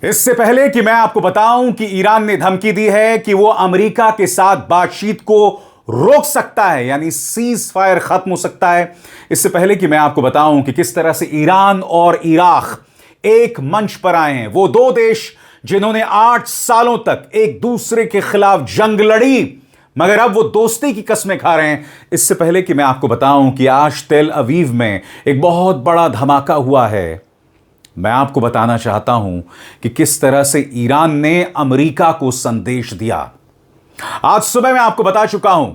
इससे पहले कि मैं आपको बताऊं कि ईरान ने धमकी दी है कि वो अमेरिका के साथ बातचीत को रोक सकता है, यानी सीज फायर खत्म हो सकता है। इससे पहले कि मैं आपको बताऊं कि किस तरह से ईरान और इराक एक मंच पर आए हैं, वो दो देश जिन्होंने 8 सालों तक एक दूसरे के खिलाफ जंग लड़ी मगर अब वो दोस्ती की कस्में खा रहे हैं। इससे पहले कि मैं आपको बताऊं कि आज तेल अवीव में एक बहुत बड़ा धमाका हुआ है, मैं आपको बताना चाहता हूं कि किस तरह से ईरान ने अमेरिका को संदेश दिया। आज सुबह मैं आपको बता चुका हूं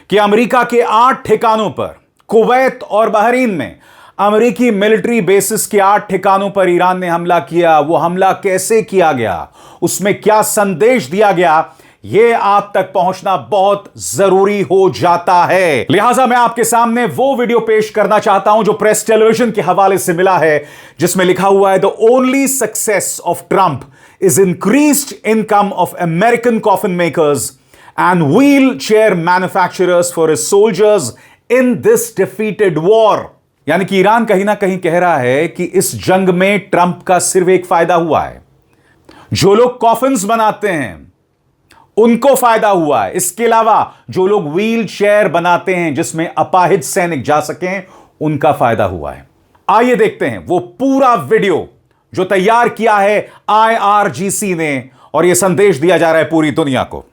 कि अमेरिका के 8 ठिकानों पर, कुवैत और बहरीन में अमेरिकी मिलिट्री बेसिस के 8 ठिकानों पर ईरान ने हमला किया। वो हमला कैसे किया गया, उसमें क्या संदेश दिया गया, यह आप तक पहुंचना बहुत जरूरी हो जाता है। लिहाजा मैं आपके सामने वो वीडियो पेश करना चाहता हूं जो प्रेस टेलीविजन के हवाले से मिला है, जिसमें लिखा हुआ है the only success of Trump is increased income of American coffin makers and wheel chair manufacturers for his soldiers in this defeated war. यानी कि ईरान कहीं ना कहीं कह रहा है कि इस जंग में ट्रंप का सिर्फ एक फायदा हुआ है, जो लोग कॉफिन्स बनाते हैं उनको फायदा हुआ है। इसके अलावा जो लोग व्हील चेयर बनाते हैं जिसमें अपाहिज सैनिक जा सकें, उनका फायदा हुआ है। आइए देखते हैं वो पूरा वीडियो जो तैयार किया है IRGC ने, और यह संदेश दिया जा रहा है पूरी दुनिया को।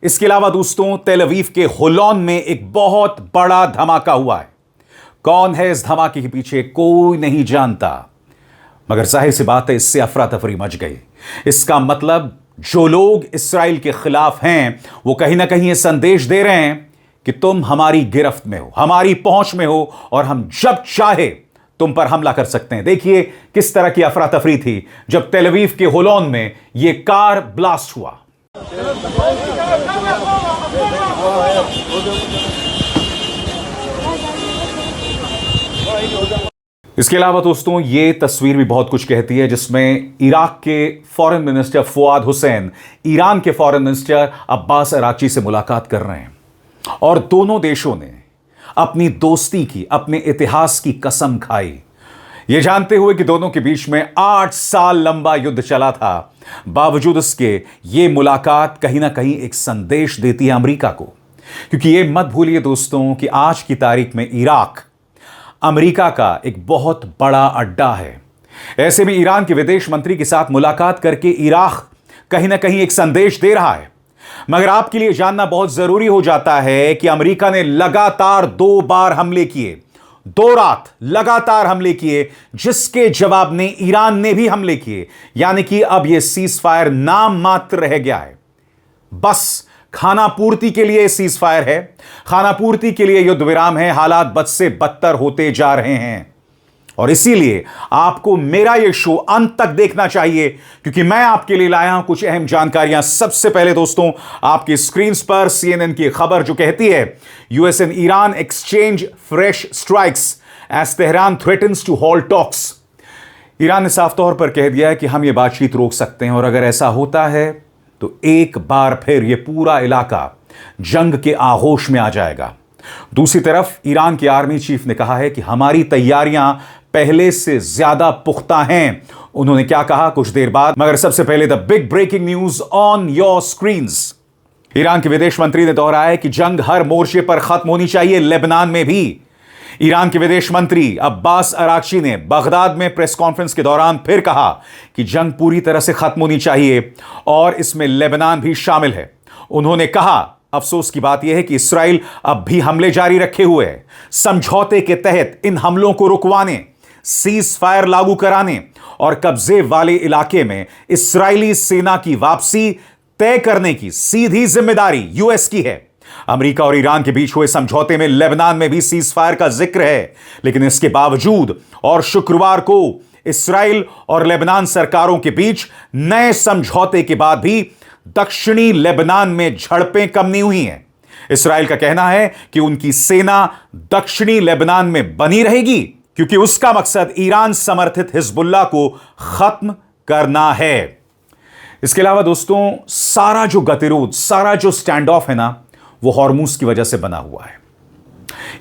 इसके अलावा दोस्तों, तेल अवीव के होलोन में एक बहुत बड़ा धमाका हुआ है। कौन है इस धमाके के पीछे, कोई नहीं जानता, मगर जाहिर सी बात है इससे अफरा तफरी मच गई। इसका मतलब जो लोग इस्राएल के खिलाफ हैं वो कहीं ना कहीं ये संदेश दे रहे हैं कि तुम हमारी गिरफ्त में हो, हमारी पहुंच में हो, और हम जब चाहे तुम पर हमला कर सकते हैं। देखिए किस तरह की अफरा तफरी थी जब तेल अवीव के होलोन में यह कार ब्लास्ट हुआ। इसके अलावा दोस्तों, ये तस्वीर भी बहुत कुछ कहती है, जिसमें इराक के foreign minister Fuad Hussain Iran के फॉरेन मिनिस्टर अब्बास अराक्ची से मुलाकात कर रहे हैं, और दोनों देशों ने अपनी दोस्ती की, अपने इतिहास की कसम खाई, ये जानते हुए कि दोनों के बीच में 8 साल लंबा युद्ध चला था। बावजूद इसके ये मुलाकात कहीं ना कहीं एक संदेश देती है अमेरिका को, क्योंकि ये मत भूलिए दोस्तों कि आज की तारीख में इराक अमेरिका का एक बहुत बड़ा अड्डा है। ऐसे में ईरान के विदेश मंत्री के साथ मुलाकात करके इराक कहीं ना कहीं एक संदेश दे रहा है। मगर आपके लिए जानना बहुत जरूरी हो जाता है कि अमेरिका ने लगातार 2 बार हमले किए, 2 रात लगातार हमले किए, जिसके जवाब में ईरान ने भी हमले किए। यानी कि अब यह सीज फायर नाम मात्र रह गया है, बस खाना पूर्ति के लिए सीज फायर है, खाना पूर्ति के लिए युद्ध विराम है। हालात बद से बदतर होते जा रहे हैं, और इसीलिए आपको मेरा यह शो अंत तक देखना चाहिए, क्योंकि मैं आपके लिए लाया हूं कुछ अहम जानकारियां। सबसे पहले दोस्तों, आपकी स्क्रीन पर CNN की खबर जो कहती है US and Iran exchange fresh strikes as Tehran threatens to halt talks. Iran ने साफ तौर पर कह दिया है कि हम यह बातचीत रोक सकते हैं, और अगर ऐसा होता है तो एक बार फिर यह पूरा इलाका जंग के आगोश में आ जाएगा। दूसरी तरफ ईरान के आर्मी चीफ ने कहा है कि हमारी तैयारियां पहले से ज्यादा पुख्ता हैं। उन्होंने क्या कहा कुछ देर बाद, मगर सबसे पहले the big breaking news on your screens. Iran के विदेश मंत्री ने दोहराया कि जंग हर मोर्चे पर खत्म होनी चाहिए, लेबनान में भी। ईरान के विदेश मंत्री अब्बास अराक्ची ने बगदाद में प्रेस कॉन्फ्रेंस के दौरान फिर कहा कि जंग पूरी तरह से खत्म होनी चाहिए और इसमें लेबनान भी शामिल है। उन्होंने कहा, अफसोस की बात यह है कि इस्राइल अब भी हमले जारी रखे हुए है। समझौते के तहत इन हमलों को रुकवाने, सीज फायर लागू कराने और कब्जे वाले इलाके में इस्राइली सेना की वापसी तय करने की सीधी जिम्मेदारी यूएस की है। अमेरिका और ईरान के बीच हुए समझौते में लेबनान में भी सीज फायर का जिक्र है, लेकिन इसके बावजूद और शुक्रवार को इस्राइल और लेबनान सरकारों के बीच नए समझौते के बाद भी दक्षिणी लेबनान में झड़पें कम नहीं हुई हैं। इस्राइल का कहना है कि उनकी सेना दक्षिणी लेबनान में बनी रहेगी क्योंकि उसका मकसद ईरान समर्थित हिजबुल्लाह को खत्म करना है। इसके अलावा दोस्तों, सारा जो गतिरोध, सारा जो स्टैंड ऑफ है ना, वो हॉर्मूज की वजह से बना हुआ है।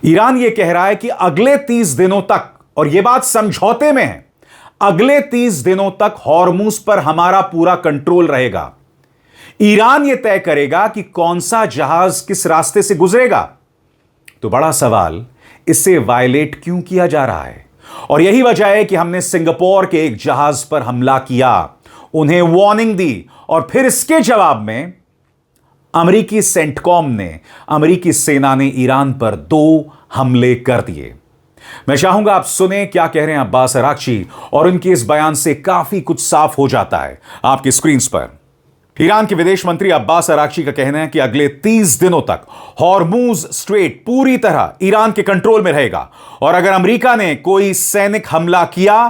ईरान यह कह रहा है कि अगले 30 दिनों तक, और यह बात समझौते में है, अगले 30 दिनों तक हॉर्मूज पर हमारा पूरा कंट्रोल रहेगा। ईरान यह तय करेगा कि कौन सा जहाज किस रास्ते से गुजरेगा। तो बड़ा सवाल, इसे वायलेट क्यों किया जा रहा है? और यही वजह है कि हमने सिंगापुर के एक जहाज पर हमला किया, उन्हें वार्निंग दी और फिर इसके जवाब में अमेरिकी सेंटकॉम ने, अमेरिकी सेना ने ईरान पर 2 हमले कर दिए। मैं चाहूंगा आप सुने क्या कह रहे हैं अब्बास अराक्ची, और उनके इस बयान से काफी कुछ साफ हो जाता है आपकी स्क्रीन पर। ईरान के विदेश मंत्री अब्बास अराक्ची का कहना है कि अगले 30 दिनों तक हॉर्मूज स्ट्रेट पूरी तरह ईरान के कंट्रोल में रहेगा और अगर अमेरिका ने कोई सैनिक हमला किया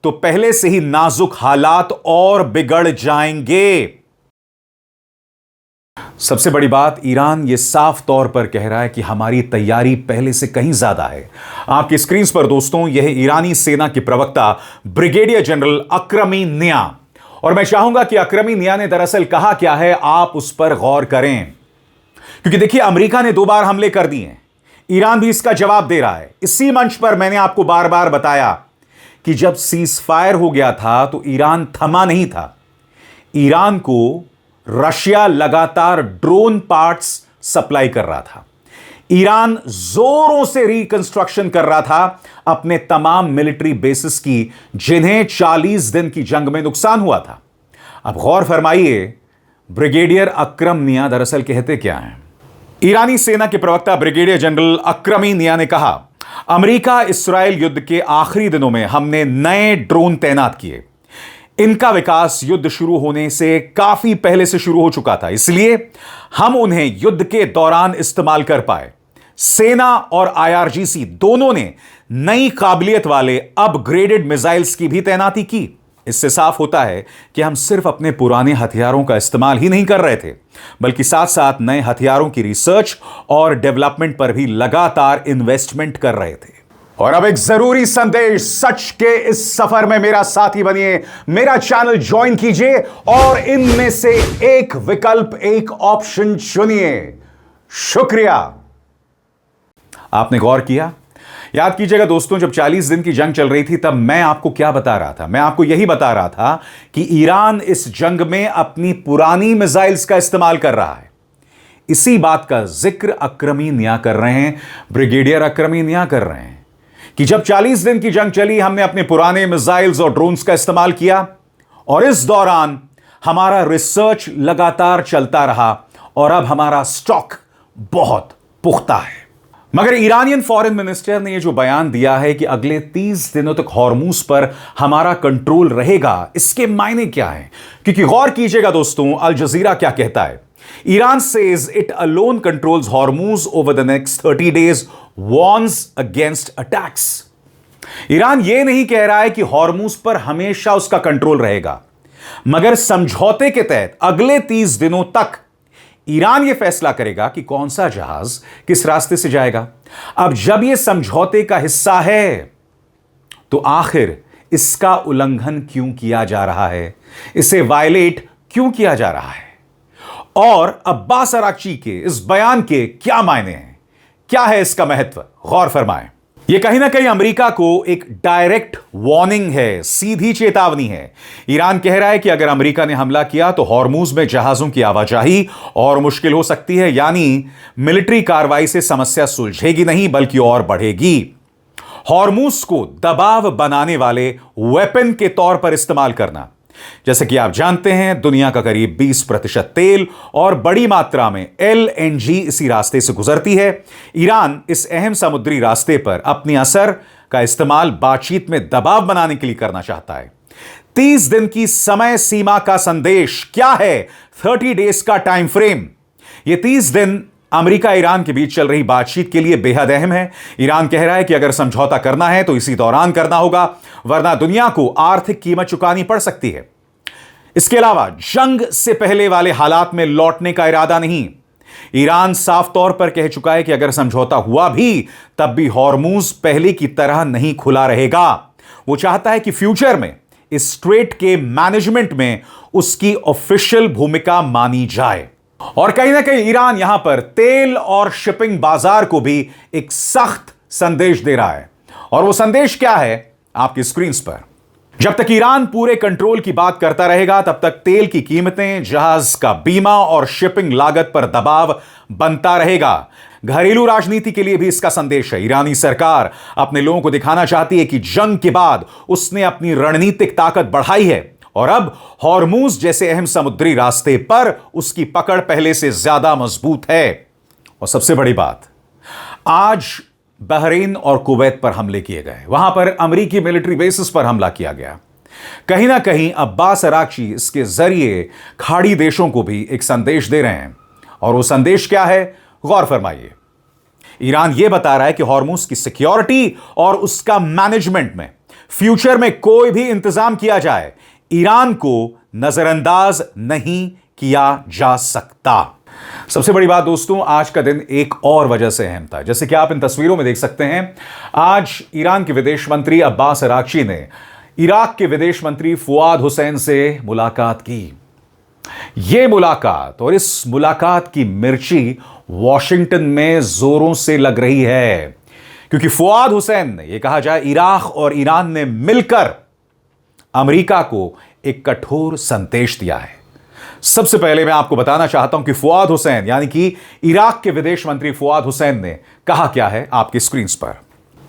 तो पहले से ही नाजुक हालात और बिगड़ जाएंगे। सबसे बड़ी बात, ईरान यह साफ तौर पर कह रहा है कि हमारी तैयारी पहले से कहीं ज्यादा है। आपकी स्क्रीन पर दोस्तों, यह ईरानी सेना के प्रवक्ता ब्रिगेडियर जनरल अक्रमी निया, और मैं चाहूंगा कि अक्रमी निया ने दरअसल कहा क्या है, आप उस पर गौर करें। क्योंकि देखिए, अमेरिका ने 2 बार हमले कर दिए हैं, ईरान भी इसका जवाब दे रहा है। इसी मंच पर मैंने आपको बार बार बताया कि जब सीज फायर हो गया था तो ईरान थमा नहीं था। ईरान को रशिया लगातार ड्रोन पार्ट्स सप्लाई कर रहा था। ईरान जोरों से रिकंस्ट्रक्शन कर रहा था अपने तमाम मिलिट्री बेसिस की, जिन्हें 40 दिन की जंग में नुकसान हुआ था। अब गौर फरमाइए, ब्रिगेडियर अक्रम निया दरअसल कहते क्या हैं। ईरानी सेना के प्रवक्ता ब्रिगेडियर जनरल अक्रमी निया ने कहा, अमेरिका इस्राएल युद्ध के आखिरी दिनों में हमने नए ड्रोन तैनात किए। इनका विकास युद्ध शुरू होने से काफी पहले से शुरू हो चुका था, इसलिए हम उन्हें युद्ध के दौरान इस्तेमाल कर पाए। सेना और आईआरजीसी दोनों ने नई काबिलियत वाले अपग्रेडेड मिसाइल्स की भी तैनाती की। इससे साफ होता है कि हम सिर्फ अपने पुराने हथियारों का इस्तेमाल ही नहीं कर रहे थे, बल्कि साथ साथ नए हथियारों की रिसर्च और डेवलपमेंट पर भी लगातार इन्वेस्टमेंट कर रहे थे। और अब एक जरूरी संदेश, सच के इस सफर में मेरा साथी बनिए, मेरा चैनल ज्वाइन कीजिए और इनमें से एक विकल्प, एक ऑप्शन चुनिए। शुक्रिया। आपने गौर किया? याद कीजिएगा दोस्तों, जब 40 दिन की जंग चल रही थी तब मैं आपको क्या बता रहा था? मैं आपको यही बता रहा था कि ईरान इस जंग में अपनी पुरानी मिसाइल्स का इस्तेमाल कर रहा है। इसी बात का जिक्र अक्रमी निया कर रहे हैं, ब्रिगेडियर अक्रमी निया कर रहे हैं कि जब 40 दिन की जंग चली, हमने अपने पुराने मिसाइल्स और ड्रोन्स का इस्तेमाल किया और इस दौरान हमारा रिसर्च लगातार चलता रहा और अब हमारा स्टॉक बहुत पुख्ता है। मगर ईरानियन फॉरेन मिनिस्टर ने यह जो बयान दिया है कि अगले 30 दिनों तक हॉर्मूज पर हमारा कंट्रोल रहेगा, इसके मायने क्या है? क्योंकि गौर कीजिएगा दोस्तों, अल जजीरा क्या कहता है। Iran says it alone controls Hormuz over the next 30 days, warns against attacks. Iran यह नहीं कह रहा है कि हॉर्मूज पर हमेशा उसका कंट्रोल रहेगा, मगर समझौते के तहत अगले 30 दिनों तक ईरान यह फैसला करेगा कि कौन सा जहाज किस रास्ते से जाएगा। अब जब यह समझौते का हिस्सा है तो आखिर इसका उल्लंघन क्यों किया जा रहा है? इसे वायलेट क्यों किया जा रहा है? और अब्बास अराक्ची के इस बयान के क्या मायने हैं? क्या है इसका महत्व? गौर फरमाएं। यह कहीं ना कहीं अमेरिका को एक डायरेक्ट वार्निंग है, सीधी चेतावनी है। ईरान कह रहा है कि अगर अमेरिका ने हमला किया तो हॉर्मूज में जहाजों की आवाजाही और मुश्किल हो सकती है, यानी मिलिट्री कार्रवाई से समस्या सुलझेगी नहीं बल्कि और बढ़ेगी। हॉर्मूज को दबाव बनाने वाले वेपन के तौर पर इस्तेमाल करना। जैसे कि आप जानते हैं, दुनिया का करीब 20% तेल और बड़ी मात्रा में LNG इसी रास्ते से गुजरती है। ईरान इस अहम समुद्री रास्ते पर अपनी असर का इस्तेमाल बातचीत में दबाव बनाने के लिए करना चाहता है। 30 दिन की समय सीमा का संदेश क्या है? 30 डेज का टाइम फ्रेम। यह 30 दिन अमेरिका ईरान के बीच चल रही बातचीत के लिए बेहद अहम है। ईरान कह रहा है कि अगर समझौता करना है तो इसी दौरान करना होगा, वरना दुनिया को आर्थिक कीमत चुकानी पड़ सकती है। इसके अलावा जंग से पहले वाले हालात में लौटने का इरादा नहीं। ईरान साफ तौर पर कह चुका है कि अगर समझौता हुआ भी तब भी हॉर्मूज पहले की तरह नहीं खुला रहेगा। वो चाहता है कि फ्यूचर में इस स्ट्रेट के मैनेजमेंट में उसकी ऑफिशियल भूमिका मानी जाए। और कहीं ना कहीं ईरान यहां पर तेल और शिपिंग बाजार को भी एक सख्त संदेश दे रहा है। और वो संदेश क्या है? आपकी स्क्रीन पर। जब तक ईरान पूरे कंट्रोल की बात करता रहेगा, तब तक तेल की कीमतें, जहाज का बीमा और शिपिंग लागत पर दबाव बनता रहेगा। घरेलू राजनीति के लिए भी इसका संदेश है। ईरानी सरकार अपने लोगों को दिखाना चाहती है कि जंग के बाद उसने अपनी रणनीतिक ताकत बढ़ाई है और अब हॉर्मूज जैसे अहम समुद्री रास्ते पर उसकी पकड़ पहले से ज्यादा मजबूत है। और सबसे बड़ी बात, आज बहरीन और कुवैत पर हमले किए गए, वहां पर अमेरिकी मिलिट्री बेसिस पर हमला किया गया। कहीं ना कहीं अब्बास अराक्ची इसके जरिए खाड़ी देशों को भी एक संदेश दे रहे हैं। और वो संदेश क्या है? गौर फरमाइए। ईरान यह बता रहा है कि हॉर्मूज की सिक्योरिटी और उसका मैनेजमेंट में फ्यूचर में कोई भी इंतजाम किया जाए, ईरान को नजरअंदाज नहीं किया जा सकता। सबसे बड़ी बात दोस्तों, आज का दिन एक और वजह से अहम था। जैसे कि आप इन तस्वीरों में देख सकते हैं, आज ईरान के विदेश मंत्री अब्बास अराक्ची ने इराक के विदेश मंत्री फुआद हुसैन से मुलाकात की। यह मुलाकात और इस मुलाकात की मिर्ची वॉशिंगटन में जोरों से लग रही है, क्योंकि फुआद हुसैन ने यह कहा जाए इराक और ईरान ने मिलकर अमेरिका को एक कठोर संदेश दिया है। सबसे पहले मैं आपको बताना चाहता हूं कि फुआद हुसैन यानी कि इराक के विदेश मंत्री फुआद हुसैन ने कहा क्या है, आपकी स्क्रीन पर।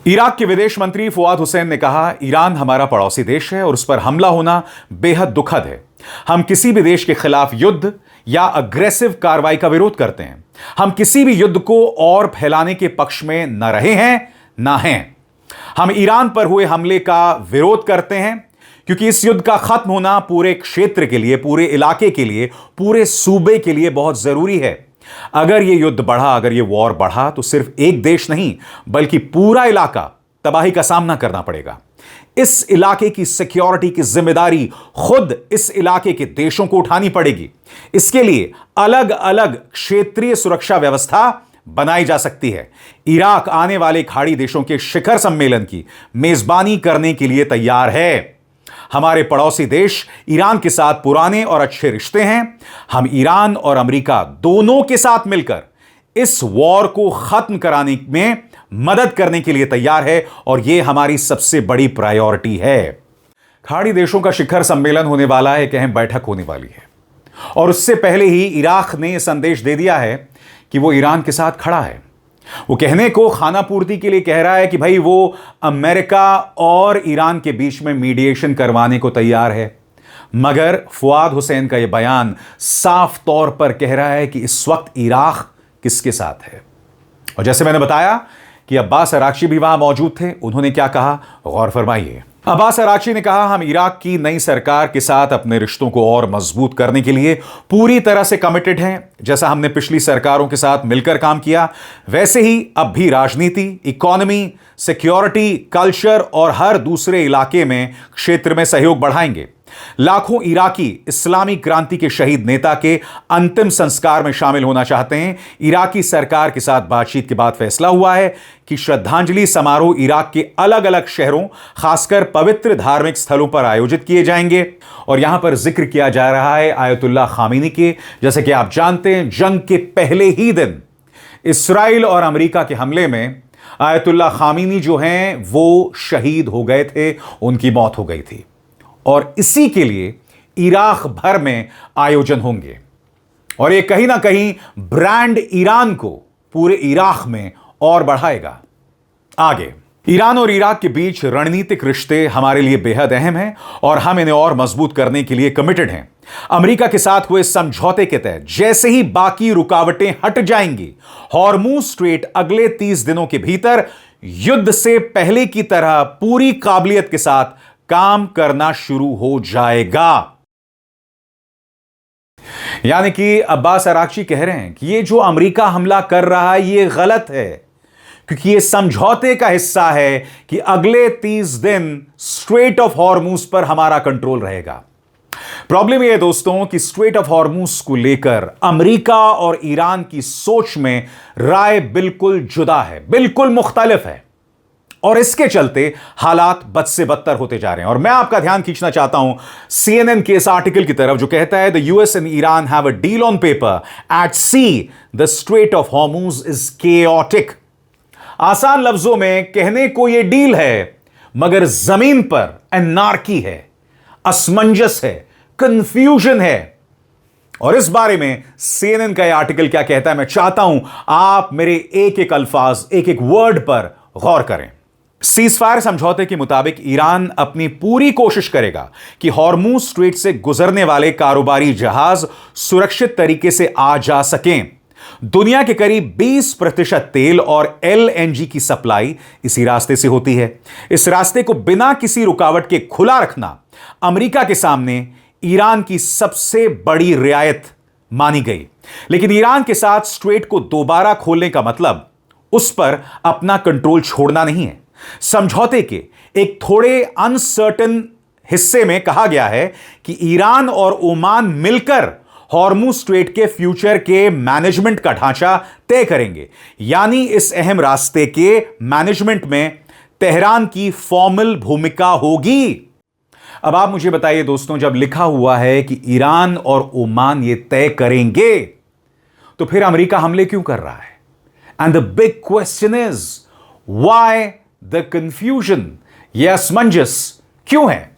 इराक के विदेश मंत्री फुआद हुसैन ने कहा, ईरान हमारा पड़ोसी देश है और उस पर हमला होना बेहद दुखद है। हम किसी भी देश के खिलाफ युद्ध या अग्रेसिव कार्रवाई का विरोध करते हैं। हम किसी भी युद्ध को और फैलाने के पक्ष में न रहे हैं ना हैं। हम ईरान पर हुए हमले का विरोध करते हैं क्योंकि इस युद्ध का खत्म होना पूरे क्षेत्र के लिए, पूरे इलाके के लिए, पूरे सूबे के लिए बहुत जरूरी है। अगर यह युद्ध बढ़ा, अगर यह वॉर बढ़ा तो सिर्फ एक देश नहीं बल्कि पूरा इलाका तबाही का सामना करना पड़ेगा। इस इलाके की सिक्योरिटी की जिम्मेदारी खुद इस इलाके के देशों को उठानी पड़ेगी। इसके लिए अलग अलग क्षेत्रीय सुरक्षा व्यवस्था बनाई जा सकती है। इराक आने वाले खाड़ी देशों के शिखर सम्मेलन की मेजबानी करने के लिए तैयार है। हमारे पड़ोसी देश ईरान के साथ पुराने और अच्छे रिश्ते हैं। हम ईरान और अमेरिका दोनों के साथ मिलकर इस वॉर को खत्म कराने में मदद करने के लिए तैयार है और यह हमारी सबसे बड़ी प्रायोरिटी है। खाड़ी देशों का शिखर सम्मेलन होने वाला है, एक अहम बैठक होने वाली है और उससे पहले ही इराक ने यह संदेश दे दिया है कि वो ईरान के साथ खड़ा है। वो कहने को खाना पूर्ति के लिए कह रहा है कि भाई वो अमेरिका और ईरान के बीच में मीडिएशन करवाने को तैयार है। मगर फुआद हुसैन का यह बयान साफ तौर पर कह रहा है कि इस वक्त इराक किसके साथ है। और जैसे मैंने बताया कि अब्बास अराक्ची भी वहां मौजूद थे, उन्होंने क्या कहा, गौर फरमाइए। अब्बास अराक्ची ने कहा, हम इराक की नई सरकार के साथ अपने रिश्तों को और मजबूत करने के लिए पूरी तरह से कमिटेड हैं। जैसा हमने पिछली सरकारों के साथ मिलकर काम किया, वैसे ही अब भी राजनीति, इकोनॉमी, सिक्योरिटी, कल्चर और हर दूसरे इलाके में क्षेत्र में सहयोग बढ़ाएंगे। लाखों इराकी इस्लामी क्रांति के शहीद नेता के अंतिम संस्कार में शामिल होना चाहते हैं। इराकी सरकार के साथ बातचीत के बाद फैसला हुआ है कि श्रद्धांजलि समारोह इराक के अलग अलग शहरों, खासकर पवित्र धार्मिक स्थलों पर आयोजित किए जाएंगे। और यहां पर जिक्र किया जा रहा है आयतुल्लाह खामेनी के। जैसे कि आप जानते हैं, जंग के पहले ही दिन इस्राइल और अमेरिका के हमले में आयतुल्लाह खामेनी जो हैं वो शहीद हो गए थे, उनकी मौत हो गई थी। और इसी के लिए इराक भर में आयोजन होंगे और यह कहीं ना कहीं ब्रांड ईरान को पूरे इराक में और बढ़ाएगा। आगे ईरान और इराक के बीच रणनीतिक रिश्ते हमारे लिए बेहद अहम हैं और हम इन्हें और मजबूत करने के लिए कमिटेड हैं। अमेरिका के साथ हुए समझौते के तहत जैसे ही बाकी रुकावटें हट जाएंगी, हॉर्मुज स्ट्रेट अगले 30 दिनों के भीतर युद्ध से पहले की तरह पूरी काबिलियत के साथ काम करना शुरू हो जाएगा। यानी कि अब्बास अराक्ची कह रहे हैं कि ये जो अमेरिका हमला कर रहा है ये गलत है, क्योंकि ये समझौते का हिस्सा है कि अगले 30 दिन स्ट्रेट ऑफ हॉर्मुज पर हमारा कंट्रोल रहेगा। प्रॉब्लम यह है दोस्तों कि स्ट्रेट ऑफ हॉर्मुज को लेकर अमेरिका और ईरान की सोच में राय बिल्कुल जुदा है, बिल्कुल मुख्तलिफ है, और इसके चलते हालात बद से बदतर होते जा रहे हैं। और मैं आपका ध्यान खींचना चाहता हूं CNN के इस आर्टिकल की तरफ जो कहता है the US and Iran have a deal on paper, at sea the Strait of Hormuz is chaotic. आसान लफ्जों में कहने को यह डील है, मगर जमीन पर एनार्की है, असमंजस है, कंफ्यूजन है। और इस बारे में CNN का यह आर्टिकल क्या कहता है, मैं चाहता हूं आप मेरे एक एक अल्फाज, एक एक वर्ड पर गौर करें। सीजफायर समझौते के मुताबिक ईरान अपनी पूरी कोशिश करेगा कि हॉर्मुज स्ट्रेट से गुजरने वाले कारोबारी जहाज सुरक्षित तरीके से आ जा सकें। दुनिया के करीब 20% तेल और LNG की सप्लाई इसी रास्ते से होती है। इस रास्ते को बिना किसी रुकावट के खुला रखना अमेरिका के सामने ईरान की सबसे बड़ी रियायत मानी गई। लेकिन ईरान के साथ स्ट्रेट को दोबारा खोलने का मतलब उस पर अपना कंट्रोल छोड़ना नहीं है। समझौते के एक थोड़े अनसर्टेन हिस्से में कहा गया है कि ईरान और ओमान मिलकर हॉर्मुज स्ट्रेट के फ्यूचर के मैनेजमेंट का ढांचा तय करेंगे। यानी इस अहम रास्ते के मैनेजमेंट में तेहरान की फॉर्मल भूमिका होगी। अब आप मुझे बताइए दोस्तों, जब लिखा हुआ है कि ईरान और ओमान ये तय करेंगे, तो फिर अमेरिका हमले क्यों कर रहा है? And the big question is why the confusion, ये असमंजस क्यों है?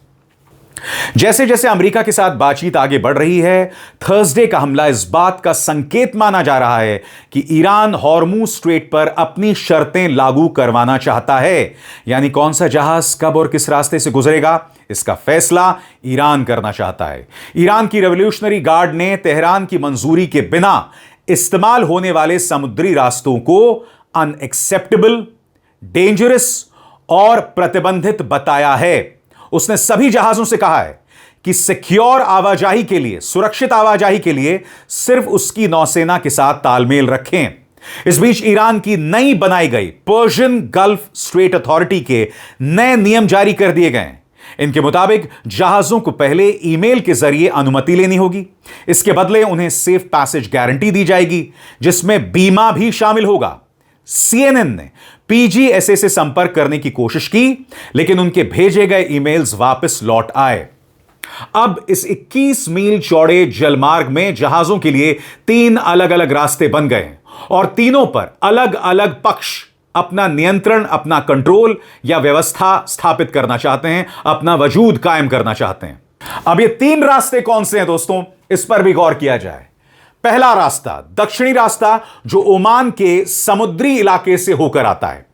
जैसे जैसे अमेरिका के साथ बातचीत आगे बढ़ रही है, थर्सडे का हमला इस बात का संकेत माना जा रहा है कि ईरान हॉर्मुज स्ट्रेट पर अपनी शर्तें लागू करवाना चाहता है। यानी कौन सा जहाज कब और किस रास्ते से गुजरेगा, इसका फैसला ईरान करना चाहता है। ईरान की रेवोल्यूशनरी गार्ड ने तेहरान की मंजूरी के बिना इस्तेमाल होने वाले समुद्री रास्तों को अनएक्सेप्टेबल, डेंजरस और प्रतिबंधित बताया है। उसने सभी जहाजों से कहा है कि सिक्योर आवाजाही के लिए, सुरक्षित आवाजाही के लिए सिर्फ उसकी नौसेना के साथ तालमेल रखें। इस बीच ईरान की नई बनाई गई पर्शियन गल्फ स्ट्रेट अथॉरिटी के नए नियम जारी कर दिए गए। इनके मुताबिक जहाजों को पहले ईमेल के जरिए अनुमति लेनी होगी। इसके बदले उन्हें सेफ पैसेज गारंटी दी जाएगी, जिसमें बीमा भी शामिल होगा। CNN ने PGSA से संपर्क करने की कोशिश की, लेकिन उनके भेजे गए ईमेल्स वापस लौट आए। अब इस 21 मील चौड़े जलमार्ग में जहाजों के लिए 3 अलग अलग रास्ते बन गए और तीनों पर अलग अलग पक्ष अपना नियंत्रण, अपना कंट्रोल या व्यवस्था स्थापित करना चाहते हैं, अपना वजूद कायम करना चाहते हैं। अब ये 3 रास्ते कौन से हैं दोस्तों, इस पर भी गौर किया जाए। पहला रास्ता, दक्षिणी रास्ता, जो ओमान के समुद्री इलाके से होकर आता है।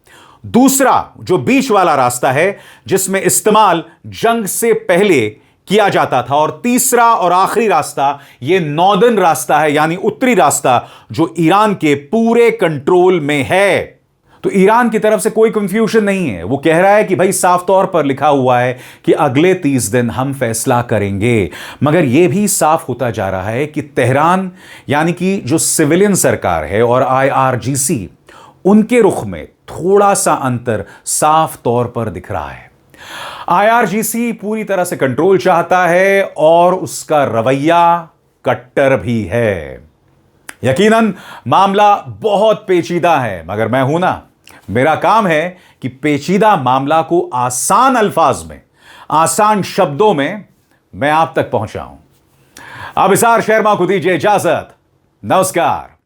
दूसरा, जो बीच वाला रास्ता है, जिसमें इस्तेमाल जंग से पहले किया जाता था। और तीसरा और आखिरी रास्ता, यह नॉर्दर्न रास्ता है, यानी उत्तरी रास्ता, जो ईरान के पूरे कंट्रोल में है। तो ईरान की तरफ से कोई कंफ्यूजन नहीं है। वो कह रहा है कि भाई साफ तौर पर लिखा हुआ है कि अगले 30 दिन हम फैसला करेंगे। मगर यह भी साफ होता जा रहा है कि तेहरान, यानी कि जो सिविलियन सरकार है, और IRGC, उनके रुख में थोड़ा सा अंतर साफ तौर पर दिख रहा है। IRGC पूरी तरह से कंट्रोल चाहता है और उसका रवैया कट्टर भी है। यकीनन मामला बहुत पेचीदा है, मगर मैं हूं ना, मेरा काम है कि पेचीदा मामला को आसान अल्फाज में, आसान शब्दों में मैं आप तक पहुंचाऊं। अब इसार शर्मा को दीजिए इजाजत। नमस्कार।